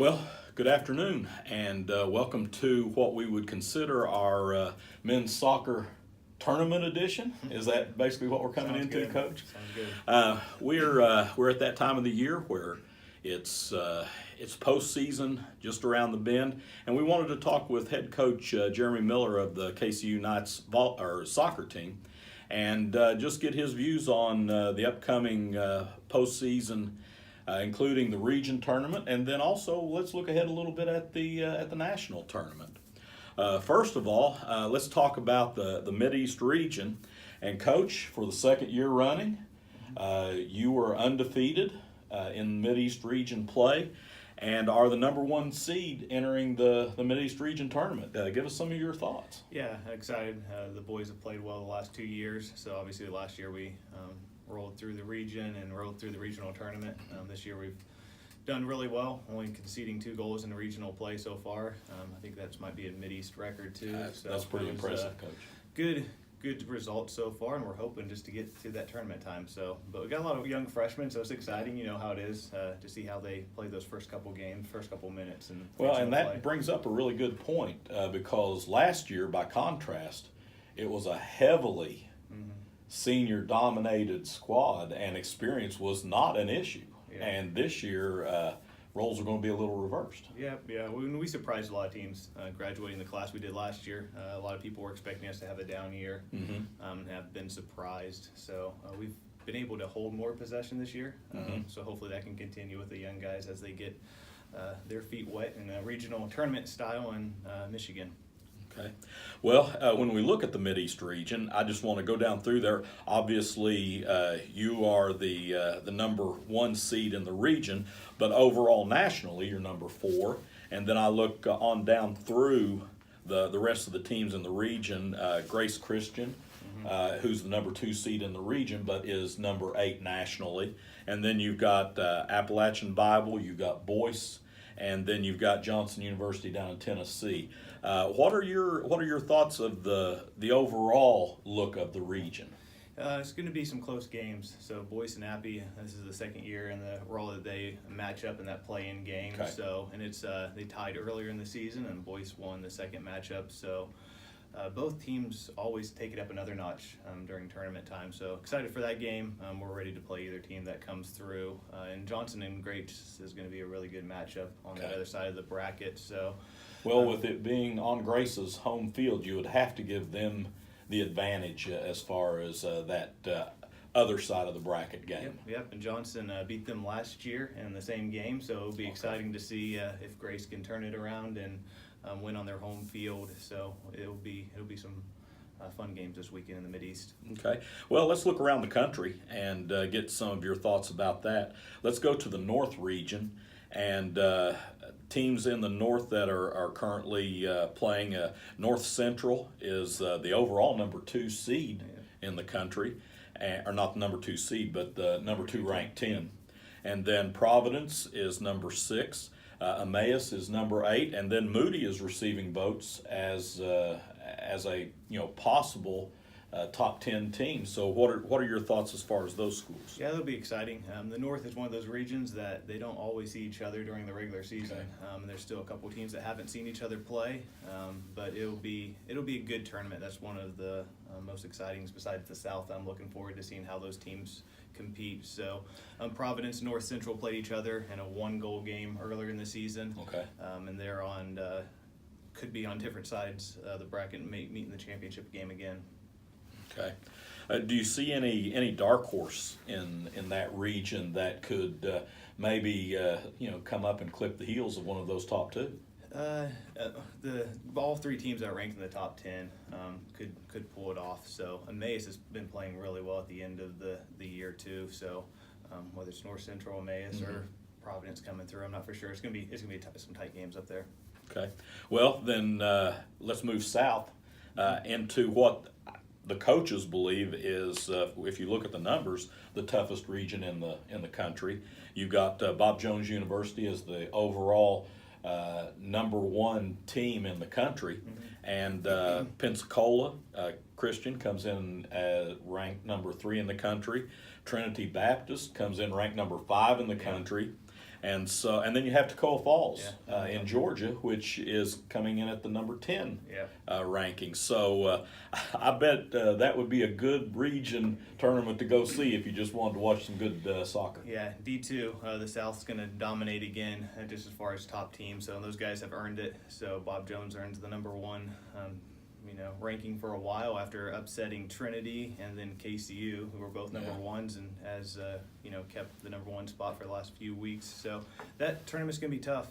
Well, good afternoon, and welcome to what we would consider our men's soccer tournament edition. Is that basically what we're coming Sounds into, good. Coach? Sounds good. We're at that time of the year where it's postseason just around the bend, and we wanted to talk with head coach Jeremy Miller of the KCU Knights soccer team, and just get his views on the upcoming postseason. Including the region tournament, and then also let's look ahead a little bit at the national tournament. First of all, let's talk about the Mideast region. And Coach, for the second year running, you were undefeated in Mideast region play, and are the number one seed entering the Mideast region tournament. Give us some of your thoughts. Yeah, excited. The boys have played well the last 2 years. So obviously last year we rolled through the region and rolled through the regional tournament. This year we've done really well, only conceding 2 goals in the regional play so far. I think that might be a Mideast record too. That's pretty impressive, Coach. Good results so far, and we're hoping just to get to that tournament time. But we got a lot of young freshmen, so it's exciting. You know how it is to see how they play those first couple games, first couple minutes, and that brings up a really good point because last year, by contrast, it was a heavily senior-dominated squad, and experience was not an issue. Yeah. And this year, roles are going to be a little reversed. Yeah. We surprised a lot of teams graduating the class we did last year. A lot of people were expecting us to have a down year, and have been surprised. So we've been able to hold more possession this year. So hopefully that can continue with the young guys as they get their feet wet in a regional tournament style in Michigan. Okay. Well, when we look at the Mideast region, I just want to go down through there. Obviously, you are the number one seed in the region, but overall nationally, you're number 4. And then I look on down through the rest of the teams in the region. Grace Christian, who's the number 2 seed in the region, but is number 8 nationally. And then you've got Appalachian Bible, you've got Boyce, and then you've got Johnson University down in Tennessee. What are your thoughts of the overall look of the region? It's going to be some close games. So Boyce and Appy, this is the second year in the role that they match up in that play-in game. Okay. So and it's they tied earlier in the season, and Boyce won the second matchup. So both teams always take it up another notch during tournament time. So excited for that game. We're ready to play either team that comes through. And Johnson and Grace is going to be a really good matchup on the other side of the bracket. So. Well, with it being on Grace's home field, you would have to give them the advantage as far as that other side of the bracket game. Yep. And Johnson beat them last year in the same game, so it'll be exciting to see if Grace can turn it around and win on their home field. So it'll be some fun games this weekend in the Mideast. Okay. Well, let's look around the country and get some of your thoughts about that. Let's go to the North region. And teams in the North that are currently playing, North Central is the overall number 2 seed in the country, or not the number 2 seed, but the number 2 ranked team. And then Providence is number 6, Emmaus is number 8, and then Moody is receiving votes as a possible top 10 teams. So what are your thoughts as far as those schools? Yeah, that'll be exciting. The North is one of those regions that they don't always see each other during the regular season. Okay. There's still a couple teams that haven't seen each other play, but it'll be a good tournament. That's one of the most exciting besides the South. I'm looking forward to seeing how those teams compete. So Providence and North Central played each other in a 1-goal game earlier in the season. Okay. And they're on could be on different sides of the bracket and meet in the championship game again. Okay. Do you see any dark horse in that region that could maybe come up and clip the heels of one of those top 2? All 3 teams that are ranked in the top 10 could pull it off. So Emmaus has been playing really well at the end of the year too. So whether it's North Central, Emmaus, or Providence coming through, I'm not for sure. It's gonna be some tight games up there. Okay. Well, then let's move south into what the coaches believe is, if you look at the numbers, the toughest region in the country. You've got Bob Jones University as the overall number 1 team in the country, and Pensacola Christian comes in ranked number 3 in the country. Trinity Baptist comes in ranked number 5 in the country. And then you have Toccoa Falls Yeah. in Georgia, which is coming in at the number 10 Yeah. ranking. So I bet that would be a good region tournament to go see if you just wanted to watch some good soccer. Yeah, D2, the South's going to dominate again, just as far as top teams. So those guys have earned it. So Bob Jones earns the number one, ranking for a while after upsetting Trinity and then KCU, who were both number ones, and has kept the number one spot for the last few weeks. So that tournament's going to be tough.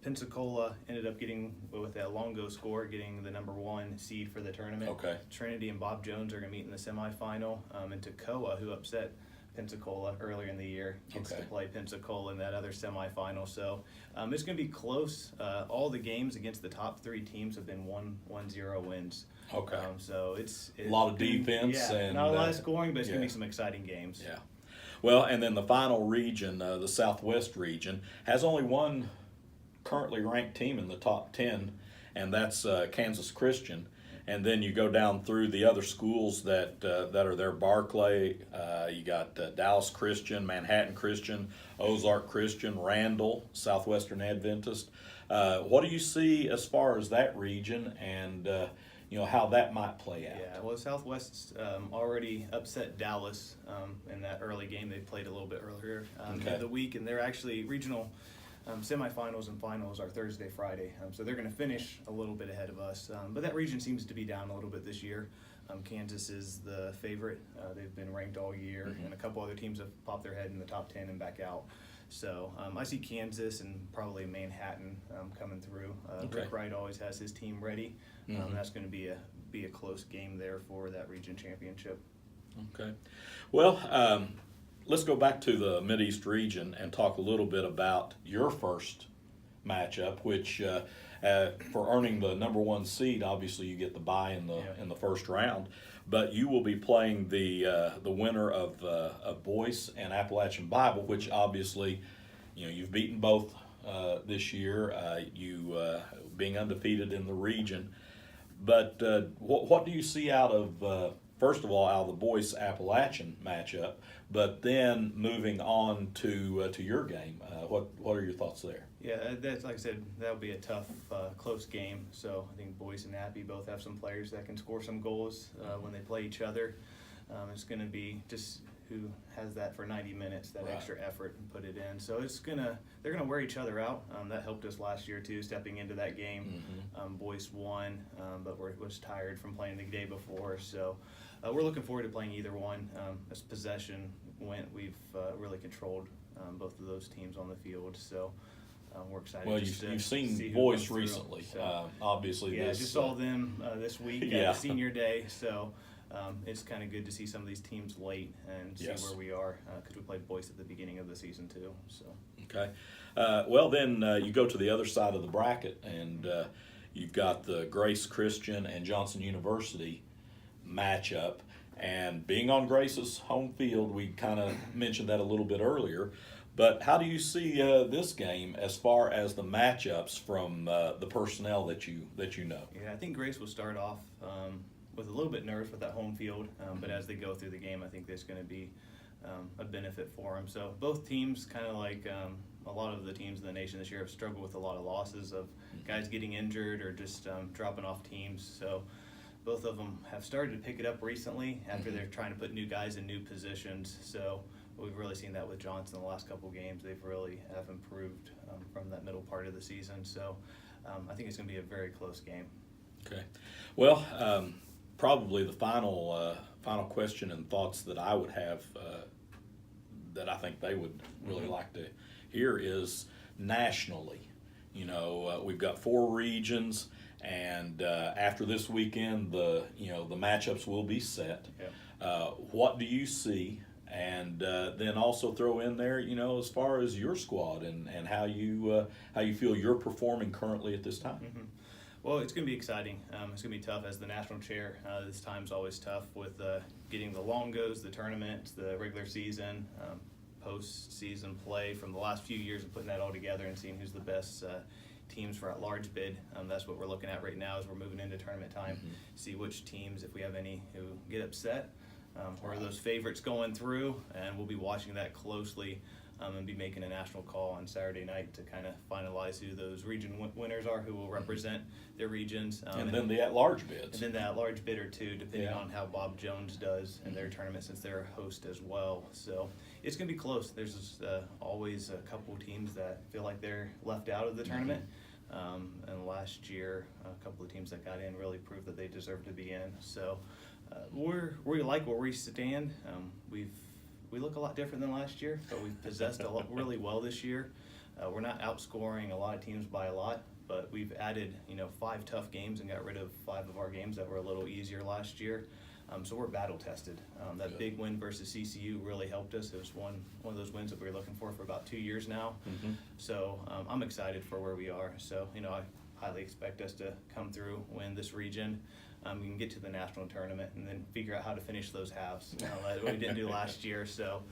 Pensacola ended up getting, with that Longo score, getting the number one seed for the tournament. Okay. Trinity and Bob Jones are going to meet in the semifinal. And Toccoa, who upset Pensacola earlier in the year, gets to play Pensacola in that other semifinal. So it's going to be close. All the games against the top three teams have been 1-0 wins. Okay. So it's a lot of defense. Yeah, and not a lot of scoring, but it's going to be some exciting games. Yeah. Well, and then the final region, the Southwest region, has only one currently ranked team in the top 10, and that's Kansas Christian. And then you go down through the other schools that are there. Barclay, you got Dallas Christian, Manhattan Christian, Ozark Christian, Randall, Southwestern Adventist. What do you see as far as that region and how that might play out? Yeah, well, Southwest's already upset Dallas in that early game. They played a little bit earlier in the week, and they're actually regional semifinals and finals are Thursday, Friday. So they're going to finish a little bit ahead of us. But that region seems to be down a little bit this year. Kansas is the favorite. They've been ranked all year, and a couple other teams have popped their head in the top 10 and back out. So I see Kansas and probably Manhattan coming through. Rick Wright always has his team ready. That's going to be a close game there for that region championship. Okay. Well, let's go back to the Mideast region and talk a little bit about your first matchup, which for earning the number one seed, obviously you get the bye in the first round, but you will be playing the winner of Boyce and Appalachian Bible, which obviously you've beaten both this year, you being undefeated in the region. But what do you see out of first of all, out of the Boyce Appalachian matchup, but then moving on to your game, what are your thoughts there? Yeah, that's like I said, that'll be a tough, close game. So I think Boyce and Appy both have some players that can score some goals when they play each other. It's going to be just who has that for 90 minutes, that extra effort, and put it in. So they're gonna wear each other out. That helped us last year too, stepping into that game. Boyce won, but was tired from playing the day before. So we're looking forward to playing either one. As possession went, we've really controlled both of those teams on the field. So we're excited. Well, you've seen Boyce recently, so, obviously. Yeah, just saw them this week at the senior day. So it's kind of good to see some of these teams late and see where we are, because we played Boyce at the beginning of the season too. So okay, well then you go to the other side of the bracket, and you've got the Grace Christian and Johnson University matchup. And being on Grace's home field, we kind of mentioned that a little bit earlier. But how do you see this game as far as the matchups from the personnel that you know? Yeah, I think Grace will start off with a little bit nervous with that home field, but as they go through the game, I think there's going to be a benefit for them. So both teams, kind of like a lot of the teams in the nation this year, have struggled with a lot of losses of guys getting injured or just dropping off teams. So both of them have started to pick it up recently after they're trying to put new guys in new positions. So we've really seen that with Johnson the last couple games. They've really have improved from that middle part of the season. So I think it's going to be a very close game. Okay. Well, probably the final question and thoughts that I would have that I think they would really like to hear is nationally. We've got 4 regions, and after this weekend, the matchups will be set. Yeah. What do you see? And then also throw in there, as far as your squad and how you feel you're performing currently at this time. Well, it's going to be exciting. It's going to be tough as the national chair. This time's always tough with getting the longos, the tournaments, the regular season, post-season play from the last few years, and putting that all together and seeing who's the best teams for at-large bid. That's what we're looking at right now as we're moving into tournament time. See which teams, if we have any, who get upset, or those favorites going through, and we'll be watching that closely and be making a national call on Saturday night to kind of finalize who those region winners are, who will represent their regions. And then the at-large bids. And then the at-large bid or two, depending Yeah. on how Bob Jones does in their tournament, since they're a host as well. So it's going to be close. There's always a couple teams that feel like they're left out of the tournament. And last year, a couple of teams that got in really proved that they deserve to be in. So we like where we stand. We look a lot different than last year, but we've possessed a lot really well this year. We're not outscoring a lot of teams by a lot, but we've added 5 tough games and got rid of 5 of our games that were a little easier last year. So we're battle tested. That Good. big win versus CCU really helped us. It was one of those wins that we were looking for about 2 years now. So I'm excited for where we are. So I highly expect us to come through, win this region. We can get to the national tournament and then figure out how to finish those halves that we didn't do last year. So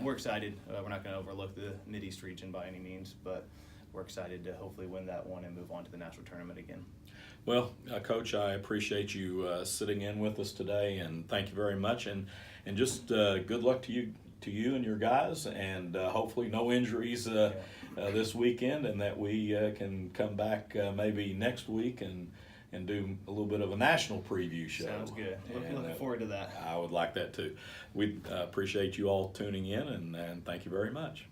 we're excited. We're not going to overlook the Mideast region by any means, but we're excited to hopefully win that one and move on to the national tournament again. Well, Coach, I appreciate you sitting in with us today, and thank you very much. And just good luck to you and your guys, and hopefully no injuries this weekend, and that we can come back maybe next week and do a little bit of a national preview show. Sounds good. Looking forward to that. I would like that too. We appreciate you all tuning in, and thank you very much.